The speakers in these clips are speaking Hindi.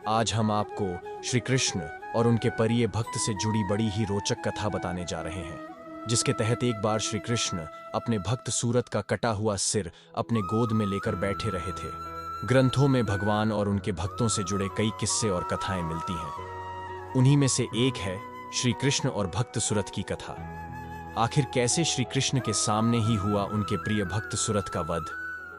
आज हम आपको श्री कृष्ण और उनके प्रिय भक्त से जुड़ी बड़ी ही रोचक कथा बताने जा रहे हैं, जिसके तहत एक बार श्री कृष्ण अपने भक्त सूरत का कटा हुआ सिर अपने गोद में लेकर बैठे रहे थे। ग्रंथों में भगवान और उनके भक्तों से जुड़े कई किस्से और कथाएं मिलती हैं। उन्हीं में से एक है श्री कृष्ण और भक्त सूरत की कथा। आखिर कैसे श्री कृष्ण के सामने ही हुआ उनके प्रिय भक्त सूरत का वध,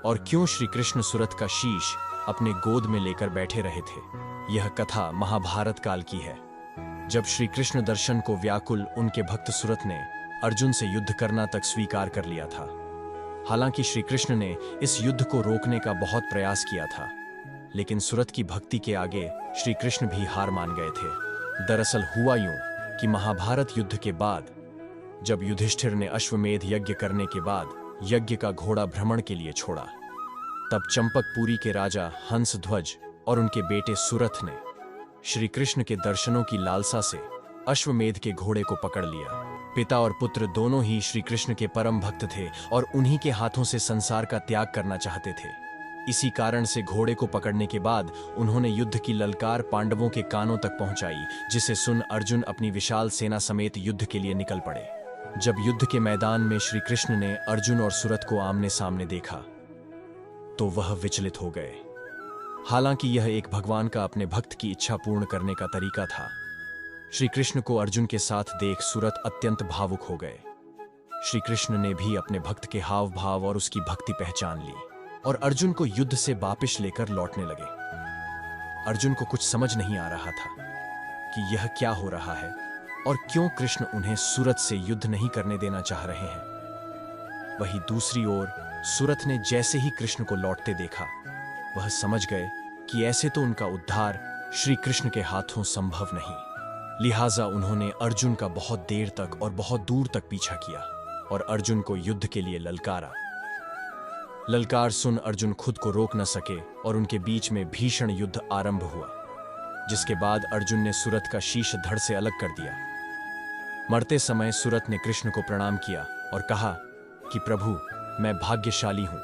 और क्यों श्री कृष्ण सूरत का शीश अपने गोद में लेकर बैठे रहे थे। यह कथा महाभारत काल की है, जब श्री कृष्ण दर्शन को व्याकुल उनके भक्त सूरत ने अर्जुन से युद्ध करना तक स्वीकार कर लिया था। हालांकि श्री कृष्ण ने इस युद्ध को रोकने का बहुत प्रयास किया था, लेकिन सूरत की भक्ति के आगे श्री कृष्ण भी हार मान गए थे। दरअसल हुआ यूं कि महाभारत युद्ध के बाद जब युधिष्ठिर ने अश्वमेध यज्ञ करने के बाद यज्ञ का घोड़ा भ्रमण के लिए छोड़ा, तब चंपकपुरी के राजा हंसध्वज और उनके बेटे सूरथ ने श्री कृष्ण के दर्शनों की लालसा से अश्वमेध के घोड़े को पकड़ लिया। पिता और पुत्र दोनों ही श्री कृष्ण के परम भक्त थे और उन्हीं के हाथों से संसार का त्याग करना चाहते थे। इसी कारण से घोड़े को पकड़ने के बाद उन्होंने युद्ध की ललकार पांडवों के कानों तक पहुंचाई, जिसे सुन अर्जुन अपनी विशाल सेना समेत युद्ध के लिए निकल पड़े। जब युद्ध के मैदान में श्री कृष्ण ने अर्जुन और सूरत को आमने सामने देखा तो वह विचलित हो गए। हालांकि यह एक भगवान का अपने भक्त की इच्छा पूर्ण करने का तरीका था। श्री कृष्ण को अर्जुन के साथ देख सूरत अत्यंत भावुक हो गए। श्री कृष्ण ने भी अपने भक्त के हाव भाव और उसकी भक्ति पहचान ली और अर्जुन को युद्ध से वापिस लेकर लौटने लगे। अर्जुन को कुछ समझ नहीं आ रहा था कि यह क्या हो रहा है और क्यों कृष्ण उन्हें सूरत से युद्ध नहीं करने देना चाह रहे हैं। वहीं दूसरी ओर सूरत ने जैसे ही कृष्ण को लौटते देखा, वह समझ गए कि ऐसे तो उनका उद्धार श्री कृष्ण के हाथों संभव नहीं। लिहाजा उन्होंने अर्जुन का बहुत देर तक और बहुत दूर तक पीछा किया और अर्जुन को युद्ध के लिए ललकारा। ललकार सुन अर्जुन खुद को रोक न सके और उनके बीच में भीषण युद्ध आरंभ हुआ, जिसके बाद अर्जुन ने सूरत का शीश धड़ से अलग कर दिया। मरते समय सूरत ने कृष्ण को प्रणाम किया और कहा कि प्रभु, मैं भाग्यशाली हूं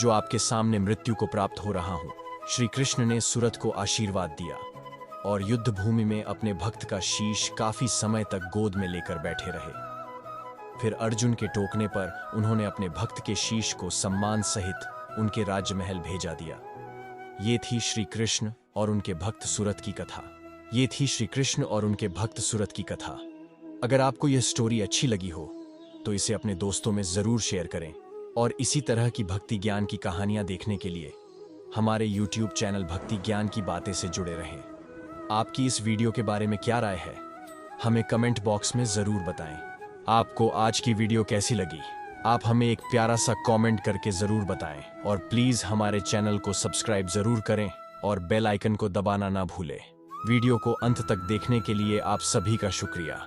जो आपके सामने मृत्यु को प्राप्त हो रहा हूं। श्री कृष्ण ने सूरत को आशीर्वाद दिया और युद्ध भूमि में अपने भक्त का शीश काफी समय तक गोद में लेकर बैठे रहे। फिर अर्जुन के टोकने पर उन्होंने अपने भक्त के शीश को सम्मान सहित उनके राजमहल भेजा दिया। ये थी श्री कृष्ण और उनके भक्त सूरत की कथा। ये थी श्री कृष्ण और उनके भक्त सूरत की कथा। अगर आपको यह स्टोरी अच्छी लगी हो तो इसे अपने दोस्तों में जरूर शेयर करें और इसी तरह की भक्ति ज्ञान की कहानियां देखने के लिए हमारे YouTube चैनल भक्ति ज्ञान की बातें से जुड़े रहें। आपकी इस वीडियो के बारे में क्या राय है, हमें कमेंट बॉक्स में जरूर बताएं। आपको आज की वीडियो कैसी लगी, आप हमें एक प्यारा सा कमेंट करके जरूर बताएं और प्लीज हमारे चैनल को सब्सक्राइब जरूर करें और बेल आइकन को दबाना ना भूलें। वीडियो को अंत तक देखने के लिए आप सभी का शुक्रिया।